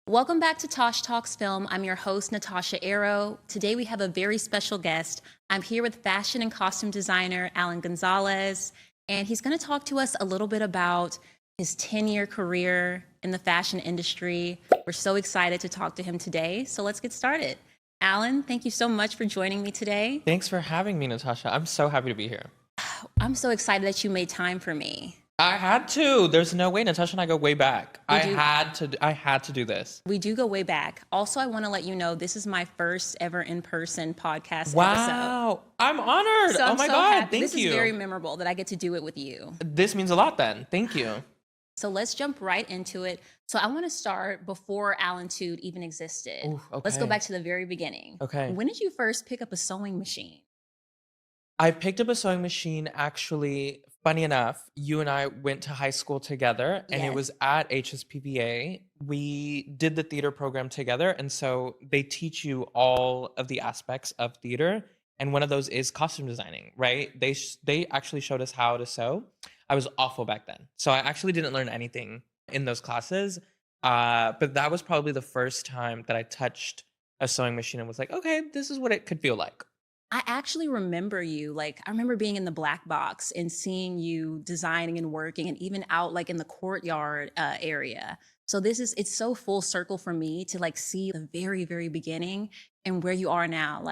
Welcome back to Tosh Talks Film. I'm your host, Natasha Arrow. Today we have a very special guest. I'm here with fashion and costume designer Alan Gonzalez, and he's going to talk to us a little bit about his 10-year career in the fashion industry. We're so excited to talk to him today, so let's get started. Alan, thank you so much for joining me today. Thanks for having me, Natasha. I'm so happy to be here. I'm so excited that you made time for me. I had to. There's no way. Natasha and I go way back. I had to do this. We do go way back. Also, I want to let you know this is my first ever in-person podcast Wow. episode. I'm honored. So oh I'm my so God. happy. Thank This you. is very memorable that I get to do it with you. This means a lot then. Thank you. So let's jump right into it. So I want to start before ALANTUDE even existed. Ooh, okay. Let's go back to the very beginning. Okay. When did you first pick up a sewing machine? I picked up a sewing machine actually, funny enough, you and I went to high school together and Yes. it was at HSPVA. We did the theater program together. And so they teach you all of the aspects of theater. And one of those is costume designing, right? They actually showed us how to sew. I was awful back then. So I actually didn't learn anything in those classes. But that was probably the first time that I touched a sewing machine and was like, okay, this is what it could feel like. I actually remember you, I remember being in the black box and seeing you designing and working and even out in the courtyard area. So it's so full circle for me to see the very, very beginning and where you are now.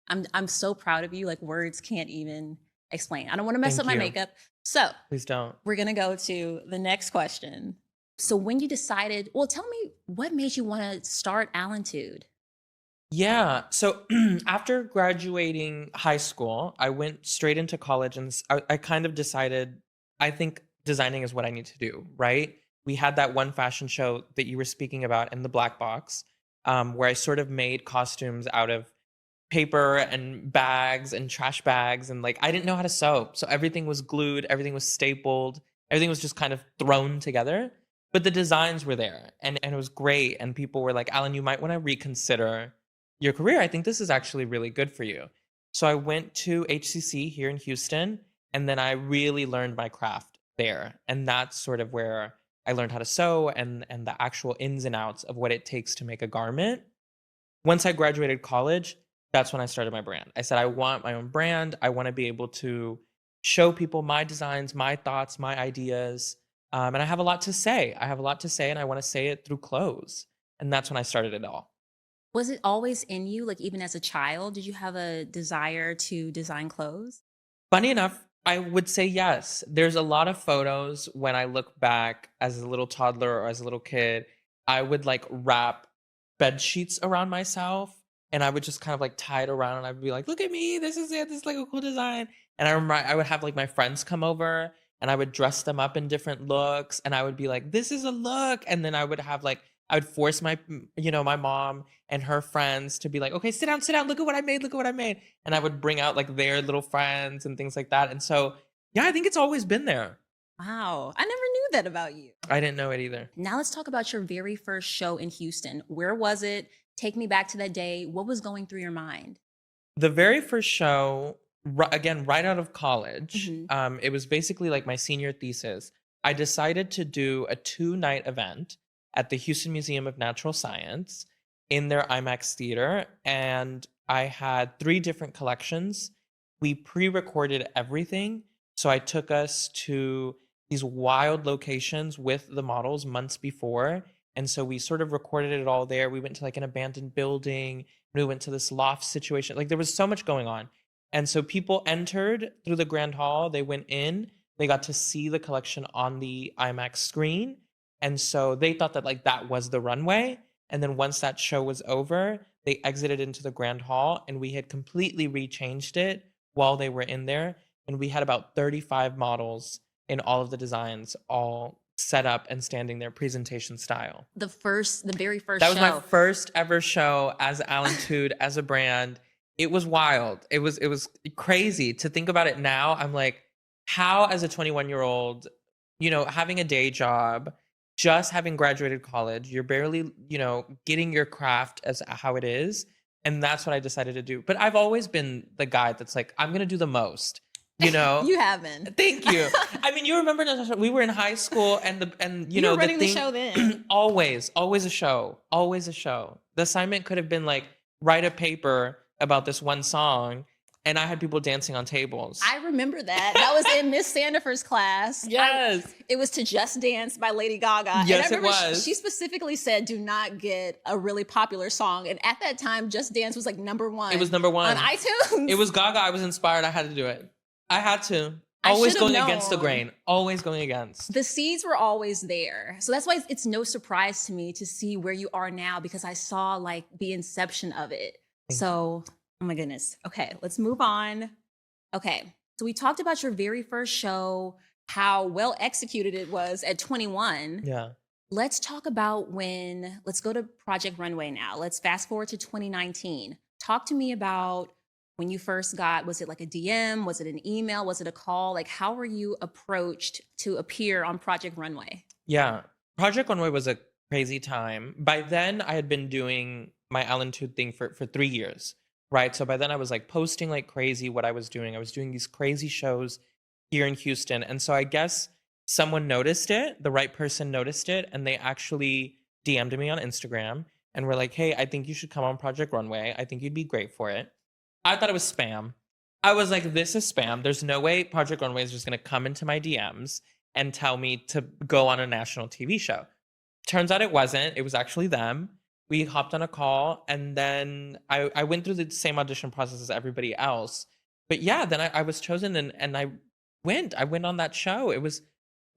I'm so proud of you. Words can't even explain. I don't want to mess Thank up my you. makeup. So Please don't. we're going to go to the next question. So when you decided, tell me what made you want to start ALANTUDE? Yeah. So after graduating high school, I went straight into college and I kind of decided, I think designing is what I need to do, right? We had that one fashion show that you were speaking about in the Black Box, where I sort of made costumes out of paper and bags and trash bags. And I didn't know how to sew. So everything was glued, everything was stapled, everything was just kind of thrown together. But the designs were there and it was great. And people were like, Alan, you might want to reconsider your career. I think this is actually really good for you. So I went to HCC here in Houston, and then I really learned my craft there. And that's sort of where I learned how to sew and the actual ins and outs of what it takes to make a garment. Once I graduated college, that's when I started my brand. I said, I want my own brand. I want to be able to show people my designs, my thoughts, my ideas. And I have a lot to say. I have a lot to say, and I want to say it through clothes. And that's when I started it all. Was it always in you, even as a child? Did you have a desire to design clothes? Funny enough, I would say yes. There's a lot of photos when I look back as a little toddler or as a little kid. I would wrap bed sheets around myself and I would just kind of tie it around and I'd be like, look at me, this is it. This is a cool design. And I remember I would have my friends come over and I would dress them up in different looks and I would be like, this is a look. And then I would have I would force my mom and her friends to be like, okay, sit down, look at what I made, look at what I made. And I would bring out their little friends and things like that. And so, yeah, I think it's always been there. Wow, I never knew that about you. I didn't know it either. Now let's talk about your very first show in Houston. Where was it? Take me back to that day. What was going through your mind? The very first show, again, right out of college, it was basically my senior thesis. I decided to do a 2-night event at the Houston Museum of Natural Science in their IMAX theater. And I had 3 different collections. We pre-recorded everything. So I took us to these wild locations with the models months before. And so we sort of recorded it all there. We went to an abandoned building. We went to this loft situation. There was so much going on. And so people entered through the Grand Hall. They went in. They got to see the collection on the IMAX screen. And so they thought that that was the runway. And then once that show was over, they exited into the Grand Hall and we had completely rechanged it while they were in there. And we had about 35 models in all of the designs, all set up and standing there presentation style. The very first That show. was my first ever show as ALANTUDE, as a brand. It was wild. It was crazy to think about it now. I'm like, how as a 21-year-old, having a day job, just having graduated college, you're barely, getting your craft as how it is. And that's what I decided to do. But I've always been the guy that's I'm going to do the most. you know? You haven't. Thank you. I mean, you remember, Natasha, we were in high school and You were running the show then. always a show, always a show. The assignment could have been like, write a paper about this one song, and I had people dancing on tables. I remember that. That was in Miss Sandifer's class. Yes. It was to Just Dance by Lady Gaga. Yes, and I remember it was. She specifically said, do not get a really popular song. And at that time, Just Dance was like #1. It was #1. On iTunes. It was Gaga. I was inspired. I had to do it. I had to. I Always should've going against the known. grain. Always going against. The seeds were always there. So that's why it's no surprise to me to see where you are now, because I saw like the inception of it. So, oh my goodness. Okay, let's move on. Okay, so we talked about your very first show, how well executed it was at 21. Yeah. Let's talk about let's go to Project Runway now. Let's fast forward to 2019. Talk to me about when you first was it like a DM? Was it an email? Was it a call? Like, how were you approached to appear on Project Runway? Yeah. Project Runway was a crazy time. By then, I had been doing my ALANTUDE thing for 3 years, right? So by then, I was like posting like crazy what I was doing. I was doing these crazy shows here in Houston. And so I guess someone noticed it, the right person noticed it, and they actually DM'd me on Instagram and were like, hey, I think you should come on Project Runway. I think you'd be great for it. I thought it was spam. I was like, this is spam. There's no way Project Runway is just going to come into my DMs and tell me to go on a national TV show. Turns out it wasn't. It was actually them. We hopped on a call, and then I went through the same audition process as everybody else. But yeah, then I was chosen, and I went on that show. It was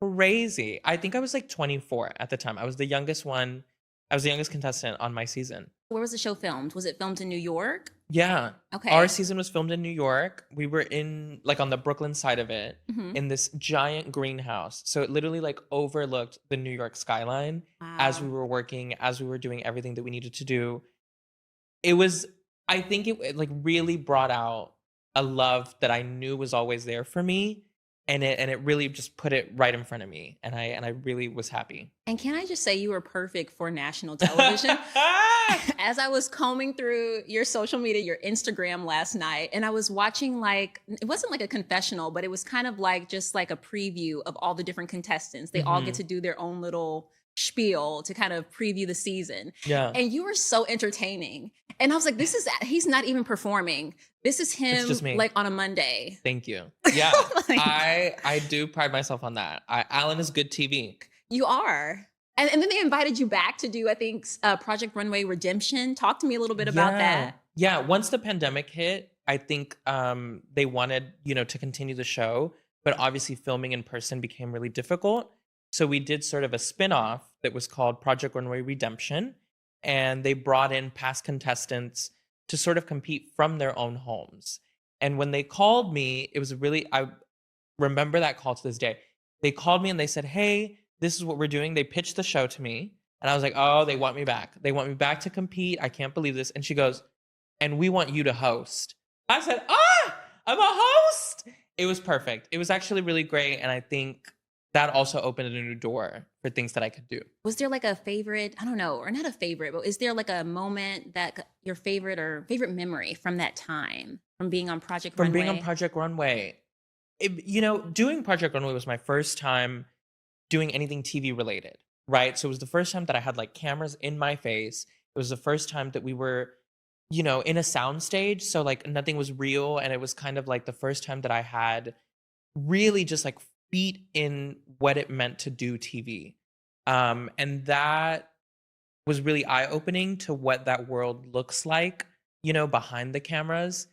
crazy. I think I was like 24 at the time. I was the youngest one. I was the youngest contestant on my season. Where was the show filmed? Was it filmed in New York? Yeah. Okay. Our season was filmed in New York. We were in like on the Brooklyn side of it Mhm. in this giant greenhouse. So it literally like overlooked the New York skyline as we Wow. were working, as we were doing everything that we needed to do. It was, I think it like really brought out a love that I knew was always there for me. And it really just put it right in front of me. And I really was happy. And can I just say you were perfect for national television? As I was combing through your social media, your Instagram last night, and I was watching like, it wasn't like a confessional, but it was kind of like just like a preview of all the different contestants. They all get to do their own little spiel to kind of preview the season. Yeah. And you were so entertaining. And I was like, he's not even performing. This is him just me. like on a Monday. Thank you. Yeah. Like- I do pride myself on that. Alan is good TV. You are. And then they invited you back to do, I think, Project Runway Redemption. Talk to me a little bit about that. Yeah. Once the pandemic hit, I think they wanted, to continue the show, but obviously filming in person became really difficult. So we did sort of a spinoff that was called Project Runway Redemption. And they brought in past contestants to sort of compete from their own homes. And when they called me, it was I remember that call to this day. They called me and they said, hey, this is what we're doing. They pitched the show to me. And I was like, oh, they want me back. They want me back to compete. I can't believe this. And she goes, and we want you to host. I said, I'm a host. It was perfect. It was actually really great. And I think that also opened a new door for things that I could do. Was there like a favorite, I don't know, or not a favorite, but is there like a moment that your favorite or favorite memory from that time, from being on Project Runway? From being on Project Runway. Doing Project Runway was my first time doing anything TV related, right? So it was the first time that I had like cameras in my face. It was the first time that we were, in a soundstage. So like nothing was real. And it was kind of like the first time that I had really just like feet in what it meant to do TV. And that was really eye-opening to what that world looks like, behind the cameras.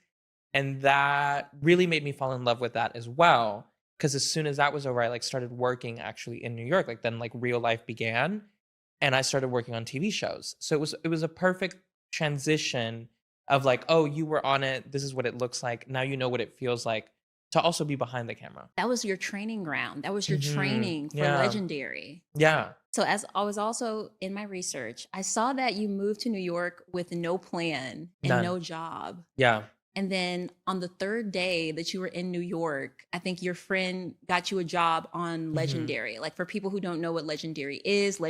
And that really made me fall in love with that as well. Because as soon as that was over, I like started working actually in New York. Like then like real life began and I started working on TV shows. So it was a perfect transition of like, oh, you were on it. This is what it looks like. Now you know what it feels like to also be behind the camera. That was your training ground. That was your training for Yeah. Legendary. Yeah. So as I was also in my research, I saw that you moved to New York with no plan and None. no job. Yeah. And then on the third day that you were in New York, I think your friend got you a job on Legendary. Like for people who don't know what Legendary is an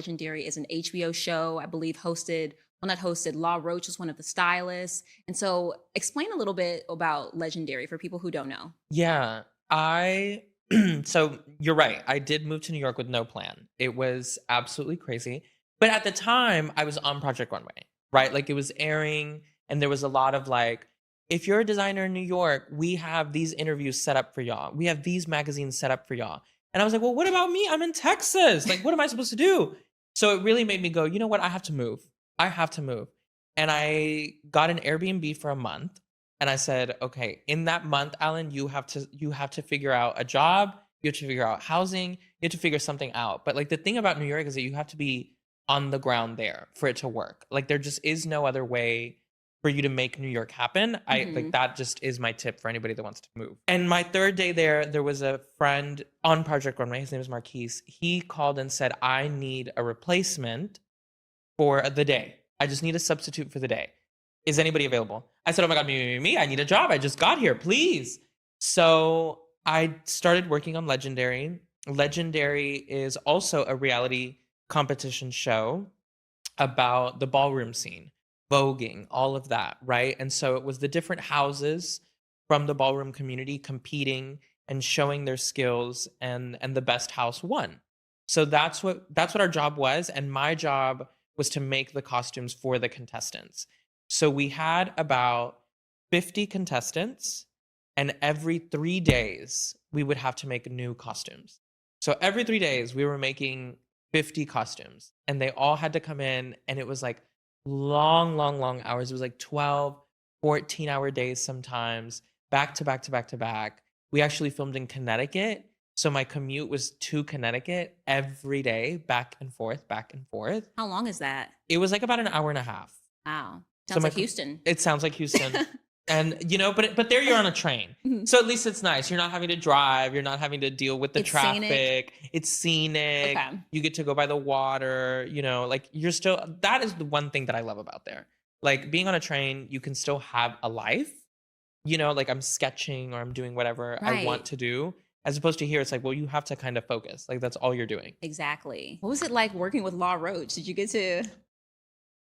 HBO show, I believe not hosted, La Roach was one of the stylists. And so explain a little bit about Legendary for people who don't know. Yeah. I so you're right. I did move to New York with no plan. It was absolutely crazy. But at the time, I was on Project Runway, right? Like it was airing and there was a lot of like, if you're a designer in New York, we have these interviews set up for y'all. We have these magazines set up for y'all. And I was like, well, what about me? I'm in Texas. Like, what am I supposed to do? So it really made me go, you know what? I have to move. I have to move. And I got an Airbnb for a month. And I said, okay, in that month, Alan, you have to figure out a job, you have to figure out housing, you have to figure something out. But like the thing about New York is that you have to be on the ground there for it to work. Like there just is no other way for you to make New York happen. I like that just is my tip for anybody that wants to move. And my third day there was a friend on Project Runway. His name is Marquise. He called and said, I need a replacement for the day. I just need a substitute for the day. Is anybody available? I said, oh my God, me. I need a job. I just got here, please. So I started working on Legendary. Legendary is also a reality competition show about the ballroom scene, voguing, all of that, right? And so it was the different houses from the ballroom community competing and showing their skills, and the best house won. So that's what our job was, and my job was to make the costumes for the contestants. So we had about 50 contestants, and every 3 days we would have to make new costumes. So every 3 days we were making 50 costumes, and they all had to come in, and it was like long hours. It was like 12, 14-hour days sometimes, back to back to back to back. We actually filmed in Connecticut. So my commute was to Connecticut every day, back and forth, back and forth. How long is that? It was like about an hour and a half. Wow. So Sounds my like Houston. It sounds like Houston. And but there you're on a train. Mhm. So at least it's nice. You're not having to drive, you're not having to deal with the It's scenic. traffic. It's scenic. Okay. You get to go by the water, like you're still that is the one thing that I love about there. Like being on a train, you can still have a life. Like I'm sketching or I'm doing whatever I want Right. to do. As opposed to here, it's like, well, you have to kind of focus. Like that's all you're doing. Exactly. What was it like working with Law Roach? Did you get to?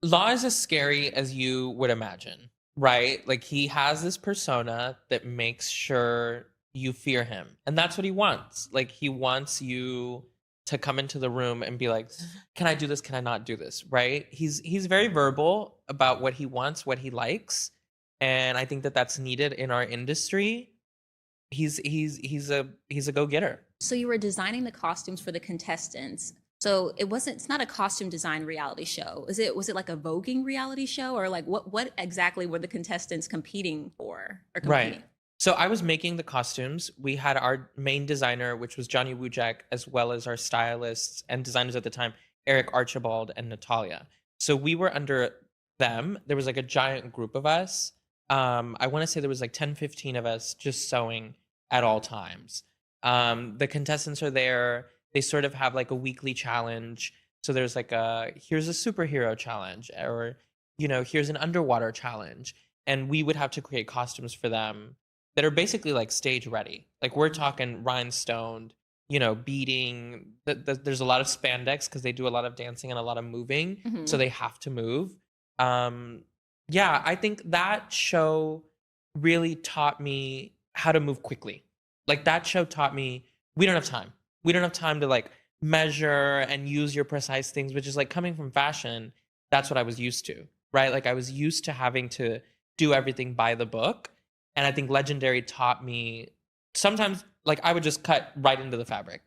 Law is as scary as you would imagine, right? Like he has this persona that makes sure you fear him. And that's what he wants. Like he wants you to come into the room and be like, can I do this? Can I not do this? Right? He's very verbal about what he wants, what he likes. And I think that that's needed in our industry. He's a go-getter. So you were designing the costumes for the contestants. So it's not a costume design reality show. Was it like a voguing reality show, or like what exactly were the contestants competing for or competing? Right. So I was making the costumes. We had our main designer, which was Johnny Wujek, as well as our stylists and designers at the time, Eric Archibald and Natalia. So we were under them. There was like a giant group of us. I want to say there was like 10, 15 of us just sewing at all times. The contestants are there. They sort of have like a weekly challenge. So there's like here's a superhero challenge, or, here's an underwater challenge. And we would have to create costumes for them that are basically like stage ready. Like we're talking rhinestoned, beading. There's a lot of spandex because they do a lot of dancing and a lot of moving. Mhm. So they have to move. Yeah, I think that show really taught me how to move quickly. Like that show taught me we don't have time. We don't have time to like measure and use your precise things, which is like coming from fashion. That's what I was used to, right? Like I was used to having to do everything by the book. And I think Legendary taught me sometimes like I would just cut right into the fabric.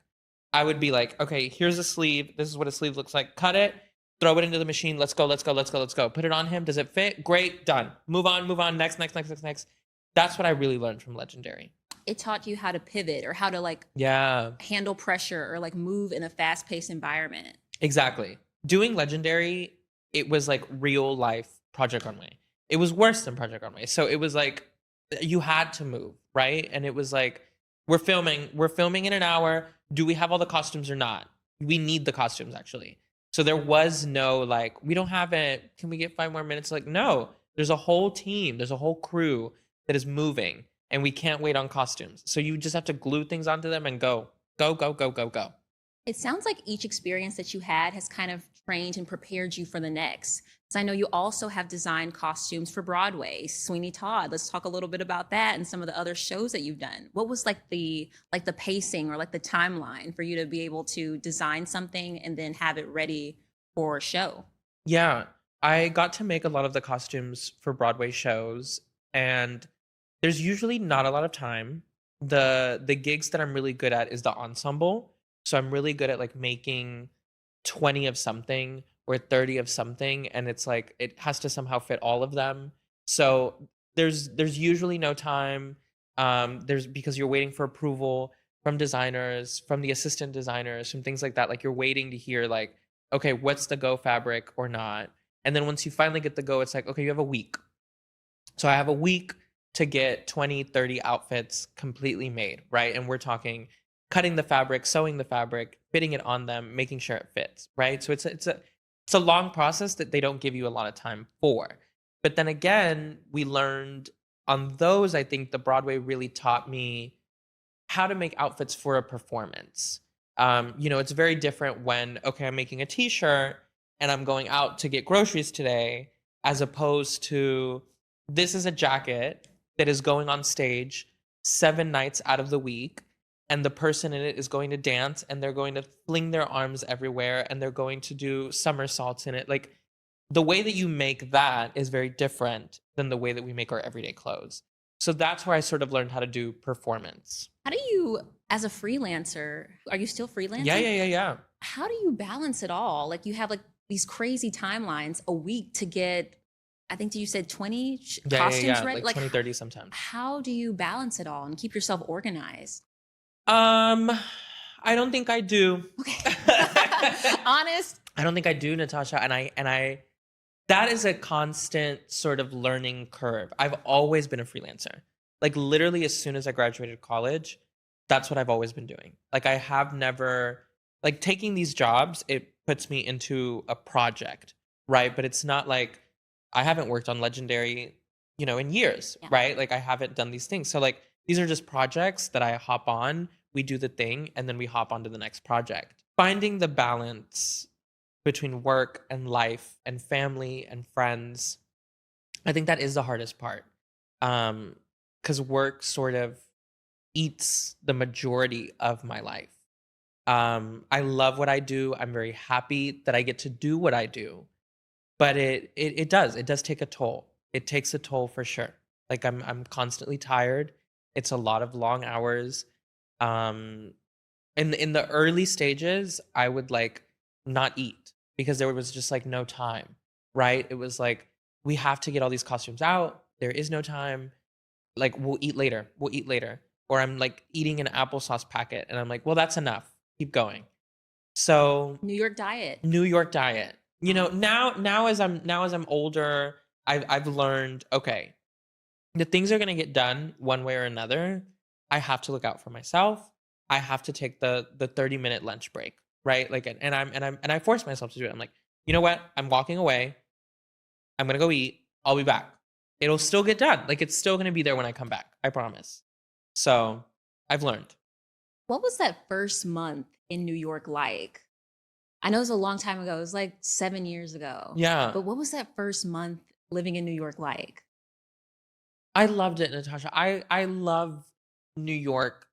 I would be like, okay, here's a sleeve. This is what a sleeve looks like. Cut it, throw it into the machine. Let's go. Put it on him. Does it fit? Great. Done. Move on. Next. That's what I really learned from Legendary. It taught you how to pivot or how to like Yeah, handle pressure or like move in a fast-paced environment. exactly. Doing Legendary, it was like real life Project Runway. It was worse than Project Runway. So it was like you had to move, right? And it was like, we're filming in an hour. Do we have all the costumes or not? We need the costumes actually. So there was no like, we don't have it. Can we get 5 more minutes? Like, no, there's a whole team, there's a whole crew that is moving, and we can't wait on costumes. So you just have to glue things onto them and go. It sounds like each experience that you had has kind of trained and prepared you for the next. So I know you also have designed costumes for Broadway, Sweeney Todd. Let's talk a little bit about that and some of the other shows that you've done. What was like the pacing or like the timeline for you to be able to design something and then have it ready for a show? Yeah, I got to make a lot of the costumes for Broadway shows, and there's usually not a lot of time. The gigs that I'm really good at is the ensemble. So I'm really good at like making 20 of something or 30 of something, and it's like it has to somehow fit all of them. So there's usually no time. There's because you're waiting for approval from designers, from the assistant designers, from things like that. Like you're waiting to hear like, okay, what's the go fabric or not? And then once you finally get the go, it's like, okay, you have a week. So I have a week to get 20, 30 outfits completely made, right? And we're talking cutting the fabric, sewing the fabric, fitting it on them, making sure it fits, right? So it's a long process that they don't give you a lot of time for. But then again, we learned on those, I think the Broadway really taught me how to make outfits for a performance. It's very different when, okay, I'm making a t-shirt and I'm going out to get groceries today, as opposed to this is a jacket that is going on stage 7 nights out of the week, and the person in it is going to dance and they're going to fling their arms everywhere and they're going to do somersaults in it. Like the way that you make that is very different than the way that we make our everyday clothes. So that's where I sort of learned how to do performance. How do you, as a freelancer, are you still Yeah, freelancing? yeah, yeah, yeah. How do you balance it all? Like you have like these crazy timelines, a week to get, I think you said 20 Yeah, yeah, costumes yeah. ready. Like Like 20, 30 sometimes. how do you balance it all and keep yourself organized? Um, I don't think I do. Okay. Honest. I don't think I do, Natasha. And I that is a constant sort of learning curve. I've always been a freelancer. Like literally as soon as I graduated college, that's what I've always been doing. Like I have never like taking these jobs, it puts me into a project, right? But it's not like I haven't worked on Legendary, in years, Yeah. right? Like I haven't done these things. So like these are just projects that I hop on, we do the thing, and then we hop on to the next project. Finding the balance between work and life and family and friends, I think that is the hardest part. Because work sort of eats the majority of my life. I love what I do. I'm very happy that I get to do what I do, but it does take a toll. It takes a toll for sure. Like I'm constantly tired. It's a lot of long hours. Um, in the early stages, I would like not eat because there was just like no time, right? It was like we have to get all these costumes out. There is no time. Like we'll eat later. We'll eat later. Or I'm like eating an applesauce packet and I'm like, well, that's enough. Keep going. So New York diet. New York diet. Now as I'm older, I've learned, okay, the things are gonna get done one way or another. I have to look out for myself. I have to take the 30-minute lunch break, right? Like and I force myself to do it. I'm like, you know what? I'm walking away. I'm gonna go eat. I'll be back. It'll still get done. Like it's still gonna be there when I come back. I promise. So I've learned. What was that first month in New York like? I know it was a long time ago. It was like 7 years ago. Yeah. But what was that first month living in New York like? I loved it, Natasha. I love New York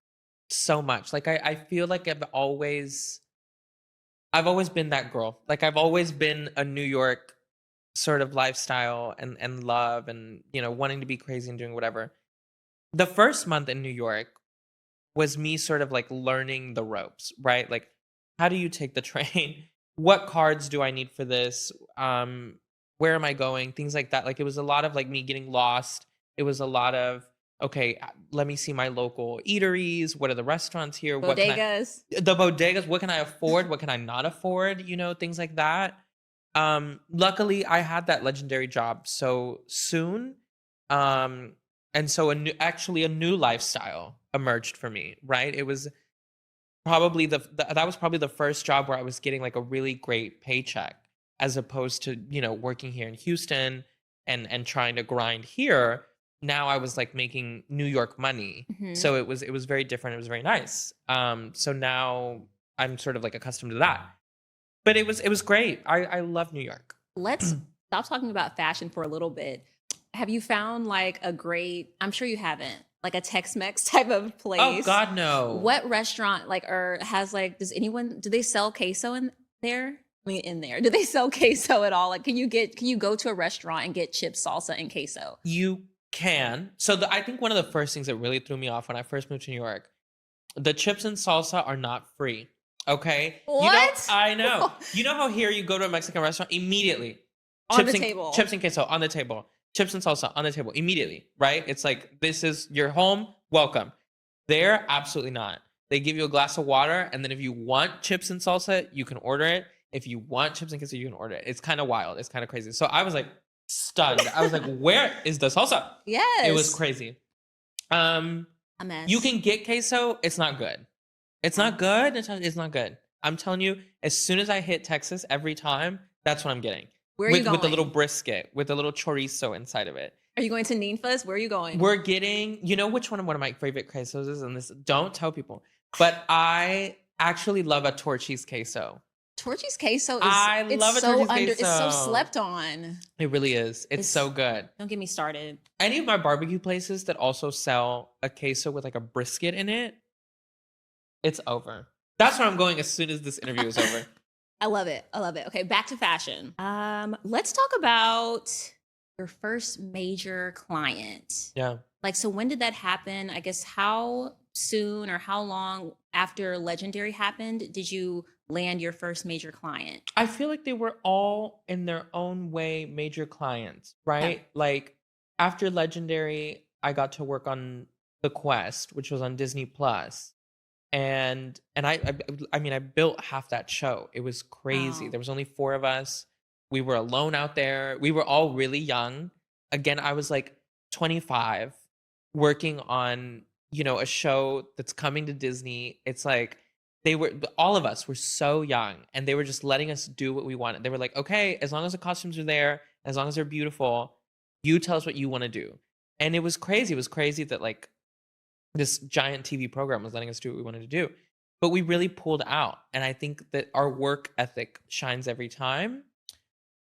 so much. Like I feel like I've always been that girl. Like I've always been a New York sort of lifestyle and love and wanting to be crazy and doing whatever. The first month in New York was me sort of like learning the ropes, right? Like how do you take the train? What cards do I need for this? Where am I going? Things like that. Like it was a lot of like me getting lost. It was a lot of okay, let me see my local eateries. What are the restaurants here? Bodegas. The bodegas, what can I afford? What can I not afford? Things like that. Luckily I had that legendary job so soon. Um, and so a new lifestyle emerged for me, right? It was probably that was probably the first job where I was getting like a really great paycheck as opposed to, working here in Houston and trying to grind here. Now I was like making New York money. Mhm. So it was very different. It was very nice. So now I'm sort of like accustomed to that. But it was great. I love New York. Let's stop talking about fashion for a little bit. Have you found like a great, I'm sure you haven't, like a Tex Mex type of place? Oh God, no. What restaurant like or has like do they sell queso in there? I mean in there. Do they sell queso at all? Like can you go to a restaurant and get chips, salsa, and queso? You can. So I think one of the first things that really threw me off when I first moved to New York, the chips and salsa are not free. Okay? What? I know. You know how here you go to a Mexican restaurant immediately. On the table. Chips and queso on the table. Chips and salsa on the table immediately, right? It's like, this is your home, welcome. There, absolutely not. They give you a glass of water, and then if you want chips and salsa, you can order it. If you want chips and queso, you can order it. It's kind of wild. It's kind of crazy. So I was like stunned. I was like, where is the salsa? Yes. It was crazy. A mess. You can get queso. It's not good. It's not good. It's not good. I'm telling you, as soon as I hit Texas, every time, that's what I'm getting. Where are you going? With the little brisket, with the little chorizo inside of it. Are you going to Ninfa's? Where are you going? We're getting, you know which one of my favorite quesos is? And this, don't tell people, but I actually love a Torchy's queso. Torchy's queso is I love a Torchy's queso. It's so slept on. It really is. It's so good. Don't get me started. Any of my barbecue places that also sell a queso with like a brisket in it, it's over. That's where I'm going as soon as this interview is over. I love it. I love it. Okay, back to fashion. Let's talk about your first major client. Yeah. Like, so when did that happen? I guess how soon or how long after Legendary happened did you land your first major client? I feel like they were all in their own way major clients, right? Yeah. Like after Legendary, I got to work on The Quest, which was on Disney Plus. And I mean, I built half that show. It was crazy. Wow. There was only 4 of us. We were alone out there. We were all really young. Again, I was like 25 working on, a show that's coming to Disney. It's like all of us were so young and they were just letting us do what we wanted. They were like, okay, as long as the costumes are there, as long as they're beautiful, you tell us what you want to do. And it was crazy. It was crazy that like this giant TV program was letting us do what we wanted to do. But we really pulled out. And I think that our work ethic shines every time.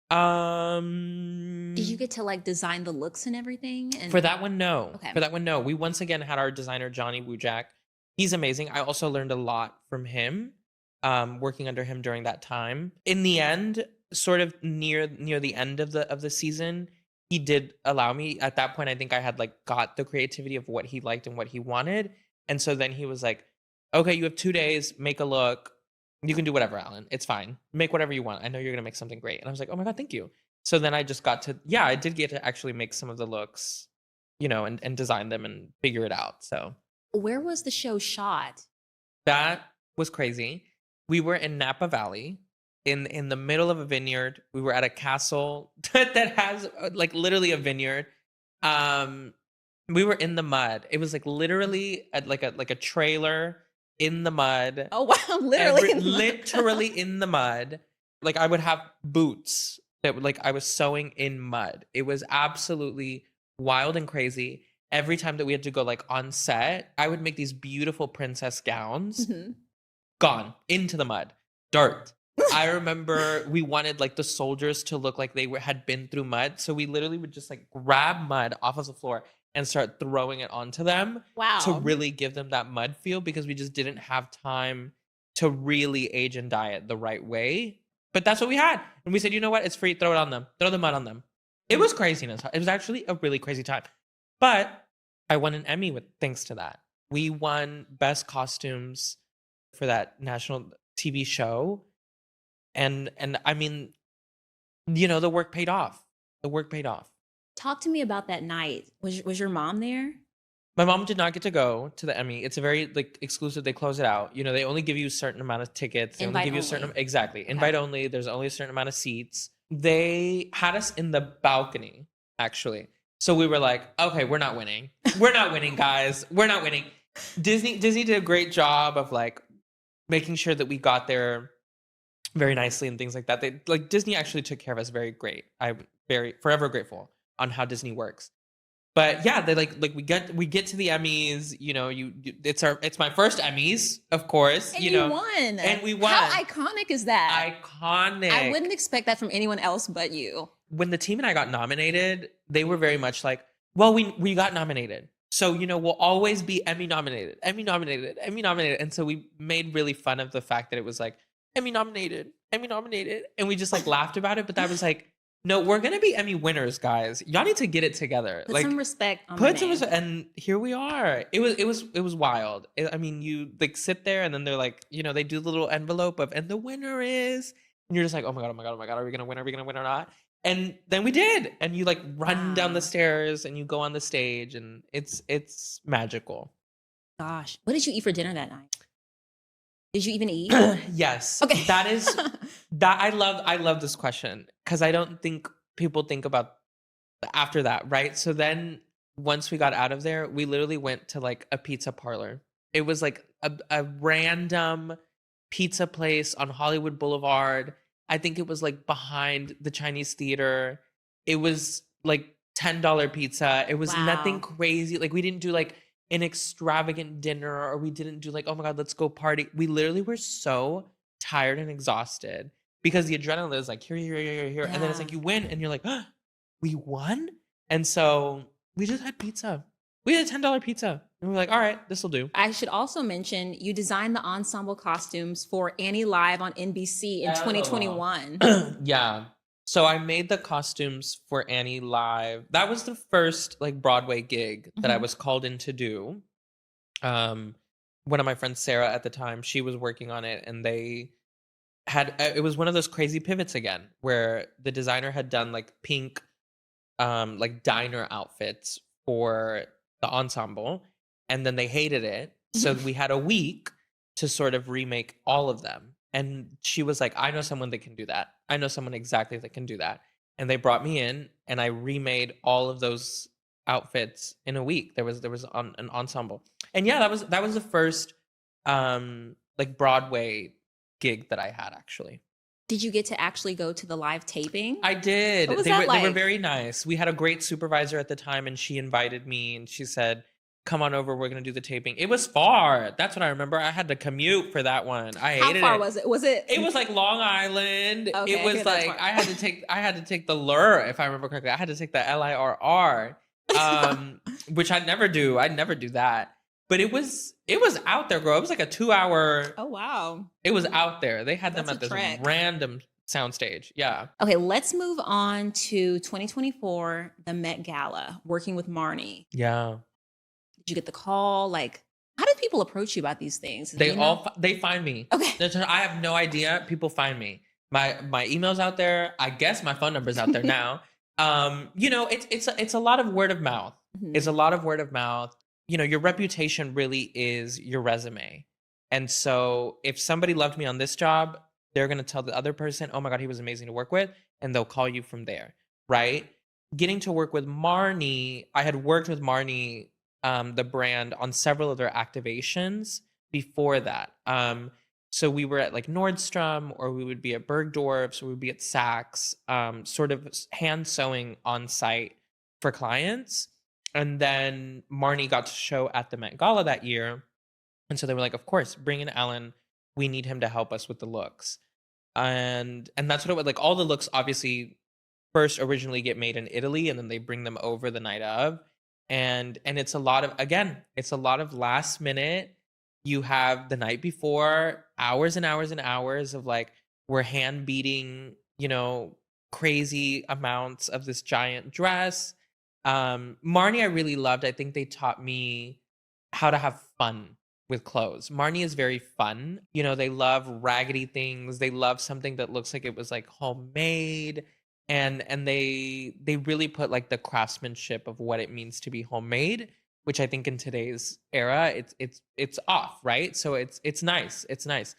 Did you get to like design the looks and everything? And for that one, no. Okay. For that one, no. We once again had our designer, Johnny Wujak. He's amazing. I also learned a lot from him, working under him during that time. In the end, sort of near the end of the season, he did allow me. At that point, I think I had like got the creativity of what he liked and what he wanted. And so then he was like, okay, you have 2 days, make a look. You can do whatever, Alan. It's fine. Make whatever you want. I know you're going to make something great. And I was like, oh my God, thank you. So then I just got to, I did get to actually make some of the looks, and design them and figure it out. So where was the show shot? that was crazy. We were in Napa Valley. In the middle of a vineyard. We were at a castle that has like literally a vineyard. We were in the mud. It was like literally like a trailer in the mud. Oh wow, literally literally in the mud. Like I would have boots that like I was sewing in mud. It was absolutely wild and crazy. Every time that we had to go like on set, I would make these beautiful princess gowns. Mm-hmm. Gone into the mud. Dirt. I remember we wanted like the soldiers to look like they had been through mud. So we literally would just like grab mud off of the floor and start throwing it onto them. Wow. To really give them that mud feel because we just didn't have time to really age and dye it the right way. But that's what we had. And we said, you know what? It's free. Throw it on them. Throw the mud on them. It was craziness. It was actually a really crazy time. But I won an Emmy thanks to that. We won Best Costumes for that national TV show. And I mean, the work paid off. The work paid off. Talk to me about that night. Was your mom there? My mom did not get to go to the Emmy. It's a very like exclusive. They close it out. They only give you a certain amount of tickets. They only give you a certain Okay. invite only. There's only a certain amount of seats. They had us in the balcony actually. So we were like, okay, we're not winning. We're not winning, guys. We're not winning. Disney did a great job of like making sure that we got there very nicely and things like that. They like Disney actually took care of us very great. I'm forever grateful on how Disney works. But yeah, they like we get to the Emmys. It's my first Emmys, of course. And you won. And we won. How iconic is that? Iconic. I wouldn't expect that from anyone else but you. when the team and I got nominated, they were very much like, well, we got nominated. So, we'll always be Emmy nominated, Emmy nominated, Emmy nominated. And so we made really fun of the fact that it was like Emmy nominated, Emmy nominated. And we just like laughed about it. But that was like, no, we're going to be Emmy winners, guys. Y'all need to get it together. Put like some respect on put the some name. and here we are. It was wild. I mean, you like sit there and then they're like, they do the little envelope of, and the winner is, and you're just like, oh my God, oh my God, oh my God, are we gonna win? Are we gonna win or not? And then we did. And you like run down the Wow. stairs and you go on the stage and it's magical. Gosh, what did you eat for dinner that night? Did you even eat? Yes. Okay. That is that I love this question because I don't think people think about after that, right? So then once we got out of there, we literally went to like a pizza parlor. It was like a random pizza place on Hollywood Boulevard. I think it was like behind the Chinese theater. It was like $10 pizza. It was nothing Wow. crazy. Like we didn't do like an extravagant dinner or we didn't do like, oh my God, let's go party. We literally were so tired and exhausted because the adrenaline is like here, here, here, here, here. And then it's Yeah. like you win and you're like, oh, we won? And so we just had pizza. We had a $10 pizza. And we were like, all right, this will do. I should also mention you designed the ensemble costumes for Annie Live on NBC in 2021. Yeah. So I made the costumes for Annie Live. That was the first like Broadway gig that I Mhm. was called in to do. One of my friends, Sarah, at the time, she was working on it, and they had it was one of those crazy pivots again, where the designer had done like pink, like diner outfits for the ensemble, and then they hated it, so we had a week to sort of remake all of them. And she was like, I know someone that can do that. I know someone exactly that can do that. And they brought me in and I remade all of those outfits in a week. There was an ensemble. And yeah, that was the first like Broadway gig that I had actually. Did you get to actually go to the live taping? I did. What was They that were like? very nice. We had a great supervisor at the time and she invited me and she said, "Come on over, we're going to do the taping." It was far. That's what I remember. I had to commute for that one. I How hated far it. was it? Was it? It was like Long Island. Okay, I It hear was that's like far. I had to take the lure if I remember correctly. I had to take the LIRR. Which I never do. I never do that. But it was out there, girl. It was like a 2 hour. Oh wow. It was out there. They had them That's at a this trek. random soundstage. Yeah. Okay, let's move on to 2024, the Met Gala, working with Marnie. Yeah. Did you get the call? Like, how do people approach you about these things? Do They you know? they find me. Okay. I have no idea. People find me. My email's out there. I guess my phone number's out there now. It's a lot of word of mouth. Mhm. It's a lot of word of mouth. Your reputation really is your resume. And so if somebody loved me on this job, they're going to tell the other person, "Oh my God, he was amazing to work with." And they'll call you from there. Right. Getting to work with Marnie, I had worked with Marnie, the brand, on several of their activations before that. So we were at like Nordstrom, or we would be at Bergdorf's, or we would be at Saks, sort of hand sewing on site for clients. And then Marnie got to show at the Met Gala that year. And so they were like, of course, bring in Alan. We need him to help us with the looks. And that's what it was like. All the looks obviously first originally get made in Italy and then they bring them over the night of. And it's a lot of, again, it's a lot of last minute. You have the night before, hours and hours and hours of like, we're hand beating, crazy amounts of this giant dress. Marnie, I really loved. I think they taught me how to have fun with clothes. Marnie is very fun. They love raggedy things. They love something that looks like it was like homemade. And they really put like the craftsmanship of what it means to be homemade, which I think in today's era it's off, right? So it's nice. It's nice.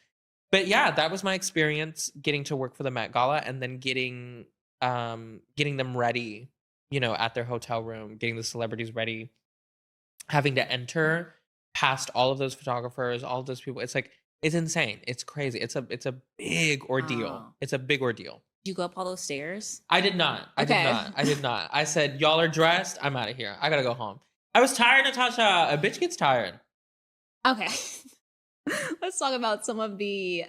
But yeah, that was my experience getting to work for the Met Gala and then getting them ready, at their hotel room, getting the celebrities ready, having to enter past all of those photographers, all of those people. It's like it's insane. It's crazy. It's a big ordeal. Wow. It's a big ordeal. Did you go up all those stairs? I did not. I did Okay. not. I did not. I said, "Y'all are dressed. I'm out of here. I gotta go home." I was tired, Natasha. A bitch gets tired. Okay. Let's talk about some of the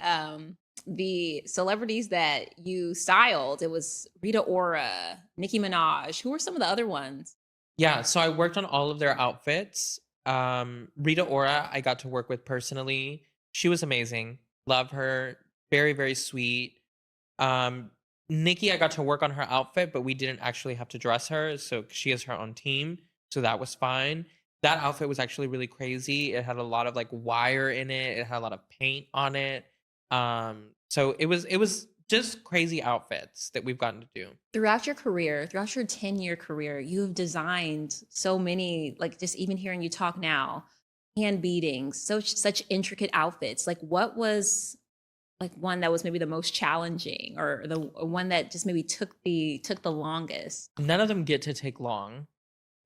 the celebrities that you styled, it was Rita Ora, Nicki Minaj. Who were some of the other ones? Yeah, so I worked on all of their outfits. Rita Ora, I got to work with personally. She was amazing. Love her. Very, very sweet. Um, Nikki, I got to work on her outfit, but we didn't actually have to dress her. So she has her own team. So that was fine. That outfit was actually really crazy. It had a lot of like wire in it. It had a lot of paint on it. So it was just crazy outfits that we've gotten to do. Throughout your career, throughout your 10-year career, you have designed so many, like just even hearing you talk now, hand beatings, such intricate outfits. Like what was like one that was maybe the most challenging or the one that just maybe took the longest? None of them get to take long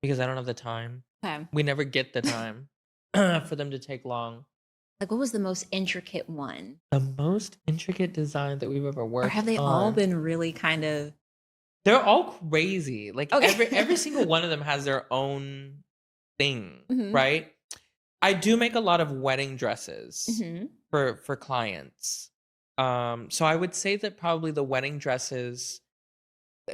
because I don't have the time. Okay. We never get the time for them to take long. Like what was the most intricate one? The most intricate design that we've ever Or worked have they all on. been really kind of They're all crazy. Like okay? every single one of them has their own thing, Hmm. right? I do make a lot of wedding dresses Hmm. for clients. So I would say that probably the wedding dresses,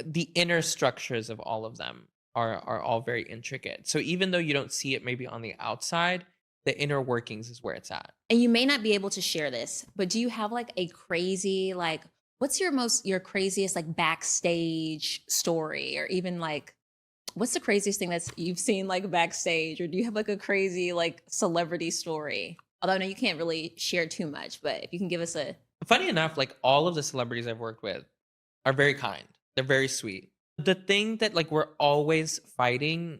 the inner structures of all of them are all very intricate. So even though you don't see it maybe on the outside, the inner workings is where it's at. And you may not be able to share this, but do you have like a crazy, like, what's your craziest like backstage story, or even like, what's the craziest thing that's you've seen like backstage, or do you have like a crazy like celebrity story? Although I know you can't really share too much, but if you can give us a Funny enough, like all of the celebrities I've worked with are very kind. They're very sweet. The thing that like we're always fighting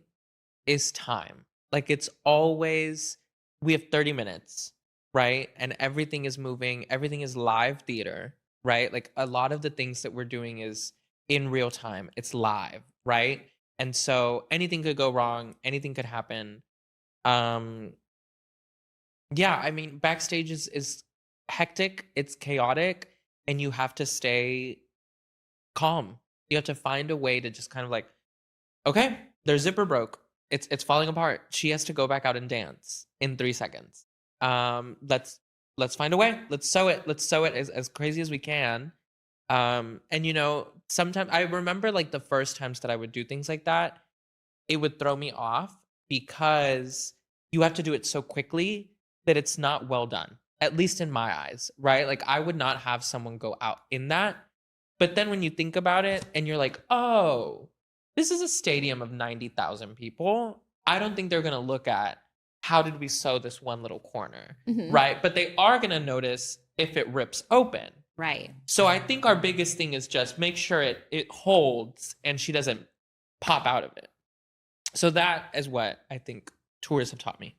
is time. Like it's always we have 30 minutes, right? And everything is moving, everything is live theater, right? Like a lot of the things that we're doing is in real time. It's live, right? And so anything could go wrong, anything could happen. Um yeah, I mean backstage is hectic, it's chaotic, and you have to stay calm. You have to find a way to just kind of like, okay, their zipper broke. It's falling apart. She has to go back out and dance in 3 seconds. Let's find a way. Let's sew it. Let's sew it as crazy as we can. And you know, sometimes I remember like the first times that I would do things like that, it would throw me off because you have to do it so quickly that it's not well done. At least in my eyes, right? Like I would not have someone go out in that. But then when you think about it and you're like, oh, this is a stadium of 90,000 people. I don't think they're going to look at how did we sew this one little corner, Mhm. right? But they are going to notice if it rips open. right. So I think our biggest thing is just make sure it holds and she doesn't pop out of it. So that is what I think tours have taught me.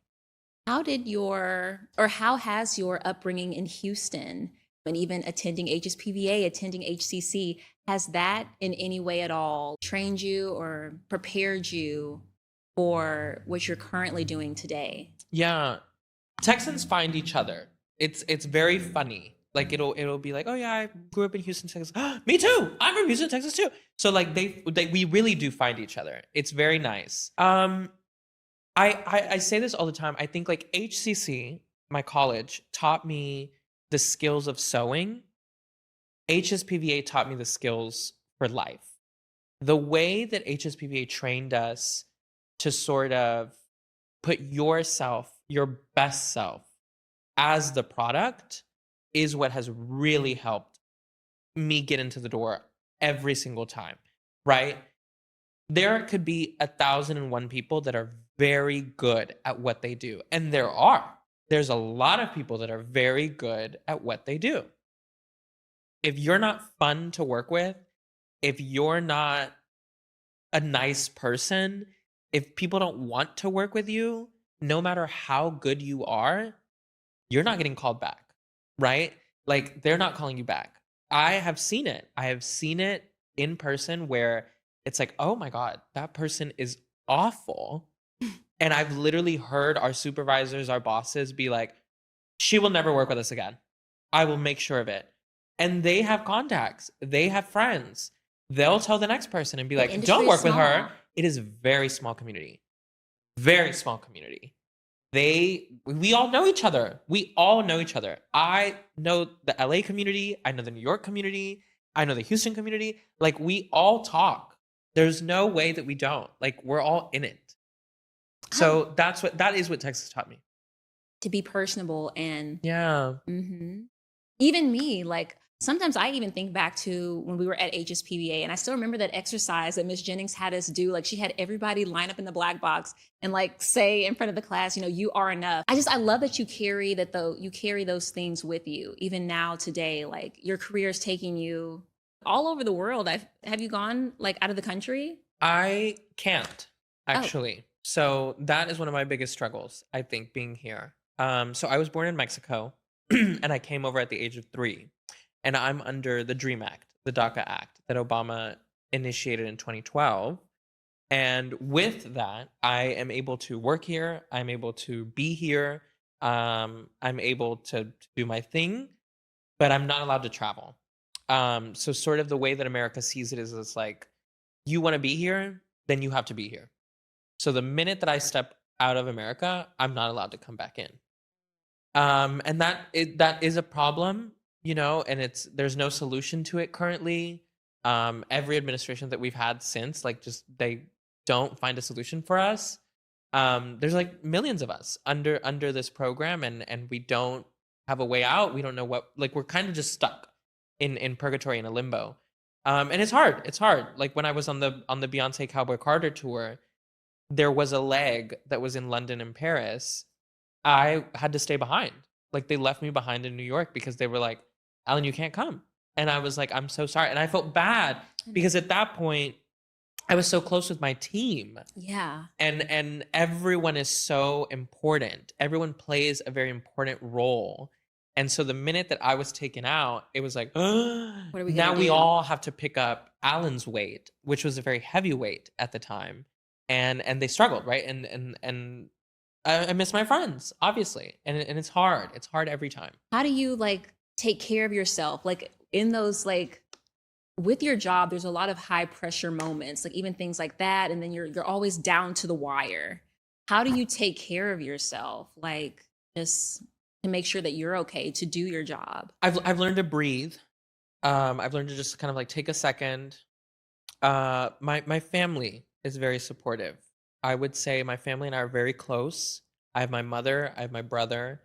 How has your upbringing in Houston and even attending HSPVA, attending HCC, has that in any way at all trained you or prepared you for what you're currently doing today? Yeah. Texans find each other. It's very funny. Like it'll be like, oh yeah, I grew up in Houston, Texas. Me too. I'm from Houston, Texas too. So like we really do find each other. It's very nice. I say this all the time. I think like HCC, my college, taught me the skills of sewing. HSPVA taught me the skills for life. The way that HSPVA trained us to sort of put yourself, your best self, as the product is what has really helped me get into the door every single time, right? There could be 1,001 people that are very good at what they do. And there's a lot of people that are very good at what they do. If you're not fun to work with, if you're not a nice person, if people don't want to work with you, no matter how good you are, you're not getting called back, right? Like they're not calling you back. I have seen it. I have seen it in person where it's like, oh my God, that person is awful. And I've literally heard our supervisors, our bosses be like, she will never work with us again. I will make sure of it. And they have contacts, they have friends. They'll tell the next person and be The like, industry don't is work with her. small. It is a very small community. Very small community. we all know each other. We all know each other. I know the LA community, I know the New York community, I know the Houston community. Like, we all talk. There's no way that we don't. Like, we're all in it. So that is what Texas taught me. To be personable and Yeah. even me, like sometimes I even think back to when we were at HSPVA, and I still remember that exercise that Miss Jennings had us do. Like, she had everybody line up in the black box and like say in front of the class, you know, you are enough. I love that you carry that, though. You carry those things with you even now today. Like, your career is taking you all over the world. Have you gone like out of the country? I can't actually. So that is one of my biggest struggles, I think, being here. So I was born in Mexico and I came over at the age of 3. And I'm under the DREAM Act, the DACA Act that Obama initiated in 2012. And with that, I am able to work here. I'm able to be here. I'm able to do my thing, but I'm not allowed to travel. So sort of the way that America sees it is it's like, you want to be here, then you have to be here. So the minute that I step out of America, I'm not allowed to come back in. And that is a problem, you know, and there's no solution to it currently. Every administration that we've had since, like, just they don't find a solution for us. There's like millions of us under this program, and we don't have a way out. We don't know what, like, we're kind of just stuck in purgatory, in a limbo. And it's hard. It's hard. Like, when I was on the Beyoncé Cowboy Carter tour, there was a leg that was in London and Paris. I had to stay behind. Like, they left me behind in New York because they were like, Alan, you can't come. And I was like, I'm so sorry. And I felt bad because at that point I was so close with my team. Yeah. And everyone is so important. Everyone plays a very important role. And so the minute that I was taken out, it was like, What are we now gonna we do? all have to pick up Alan's weight, which was a very heavy weight at the time. And they struggled, right? And I miss my friends, obviously. And it's hard. It's hard every time. How do you like take care of yourself? Like, in those, like, with your job, there's a lot of high pressure moments, like even things like that. And then you're always down to the wire. How do you take care of yourself? Like, just to make sure that you're okay to do your job. I've learned to breathe. I've learned to just kind of like take a second. My family is very supportive. I would say my family and I are very close. I have my mother, I have my brother,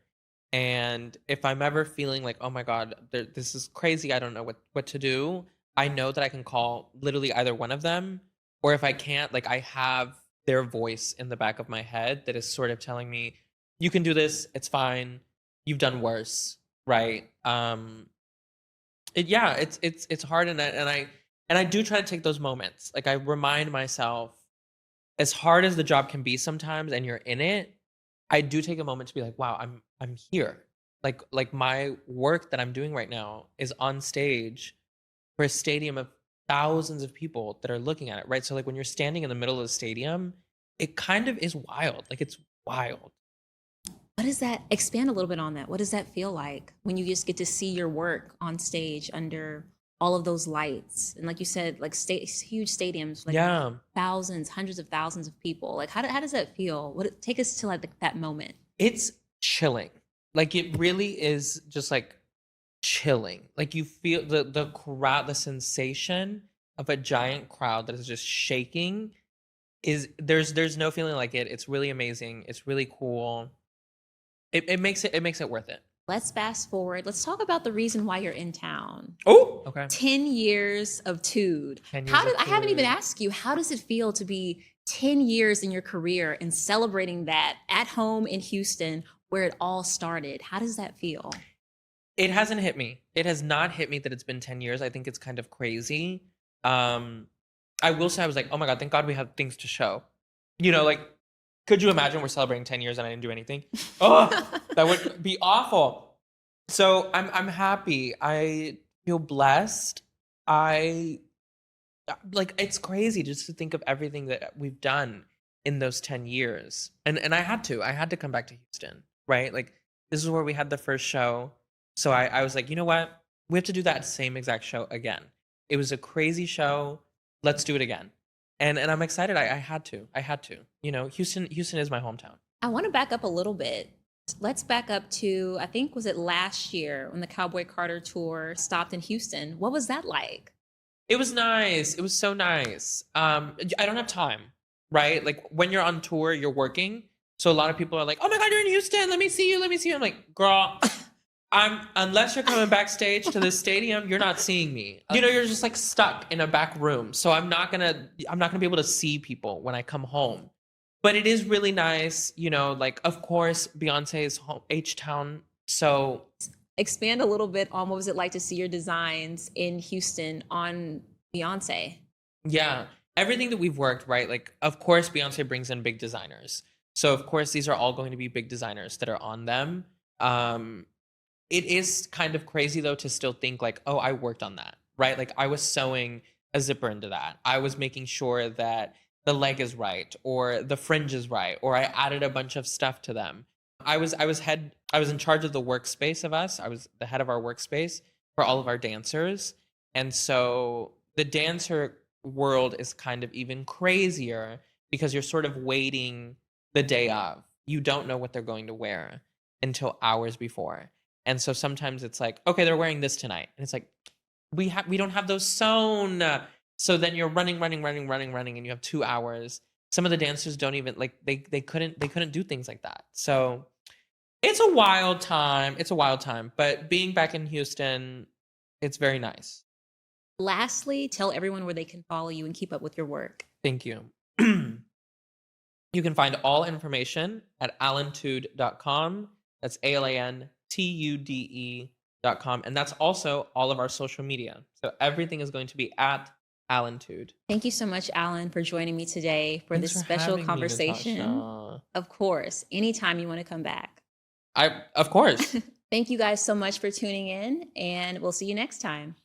and if I'm ever feeling like, oh my God, this is crazy, I don't know what to do, I know that I can call literally either one of them, or if I can't, like, I have their voice in the back of my head that is sort of telling me, you can do this, it's fine, you've done worse, right? It's hard, and I do try to take those moments. Like, I remind myself, as hard as the job can be sometimes and you're in it, I do take a moment to be like, wow, I'm here. Like my work that I'm doing right now is on stage for a stadium of thousands of people that are looking at it, right? So like when you're standing in the middle of the stadium, it kind of is wild. Like, it's wild. What does that, expand a little bit on that? What does that feel like when you just get to see your work on stage under all of those lights? And like you said, like huge stadiums, like Yeah. thousands, hundreds of thousands of people. Like, how does that feel? Take us to like that moment. It's chilling. Like, it really is just like chilling. Like, you feel the crowd, the sensation of a giant crowd that is just shaking is there's no feeling like it. It's really amazing. It's really cool. It makes it worth it. Let's fast forward. Let's talk about the reason why you're in town. Oh, okay. 10 years of Tude. 10 years of I haven't even Tude. asked you, how does it feel to be 10 years in your career and celebrating that at home in Houston where it all started? How does that feel? It hasn't hit me. It has not hit me that it's been 10 years. I think it's kind of crazy. I will say, I was like, oh my God, thank God we have things to show. You know, like, could you imagine we're celebrating 10 years and I didn't do anything? Oh, that would be awful. So I'm happy. I feel blessed. Like, it's crazy just to think of everything that we've done in those 10 years. And I had to come back to Houston, right? Like, this is where we had the first show. So I was like, you know what? We have to do that same exact show again. It was a crazy show. Let's do it again. And I'm excited. I had to. You know, Houston is my hometown. I want to back up a little bit. Let's back up to, I think, was it last year when the Cowboy Carter Tour stopped in Houston? What was that like? It was nice. It was so nice. I don't have time, right? Like when you're on tour, you're working. So a lot of people are like, "Oh my God, you're in Houston. Let me see you. Let me see you." I'm like, "Girl, I'm unless you're coming backstage to this stadium, you're not seeing me. You know, you're just like stuck in a back room. So I'm not gonna be able to see people when I come home. But it is really nice, like of course Beyonce is home H Town. So Expand a little bit on what was it like to see your designs in Houston on Beyonce? yeah, everything that we've worked, right? Like of course Beyonce brings in big designers. So of course these are all going to be big designers that are on them. Um It is kind of crazy though to still think like, oh, I worked on that, right? Like I was sewing a zipper into that. I was making sure that the leg is right or the fringe is right, or I added a bunch of stuff to them. I was in charge of the workspace of us. I was the head of our workspace for all of our dancers. And so the dancer world is kind of even crazier because you're sort of waiting the day of. You don't know what they're going to wear until hours before. And so sometimes it's like, okay, they're wearing this tonight. And it's like, we don't have those sewn. So then you're running, and you have 2 hours. Some of the dancers don't even like they couldn't do things like that. So it's a wild time. It's a wild time. But being back in Houston, it's very nice. Lastly, tell everyone where they can follow you and keep up with your work. Thank you. You can find all information at alantude.com. That's ALANTUDE.com. And that's also all of our social media. So everything is going to be at AlanTude. Thank you so much, Alan, for joining me today for Thanks this for special having me, conversation. Natasha. Of course, anytime you want to come back. Of course. Thank you guys so much for tuning in, and we'll see you next time.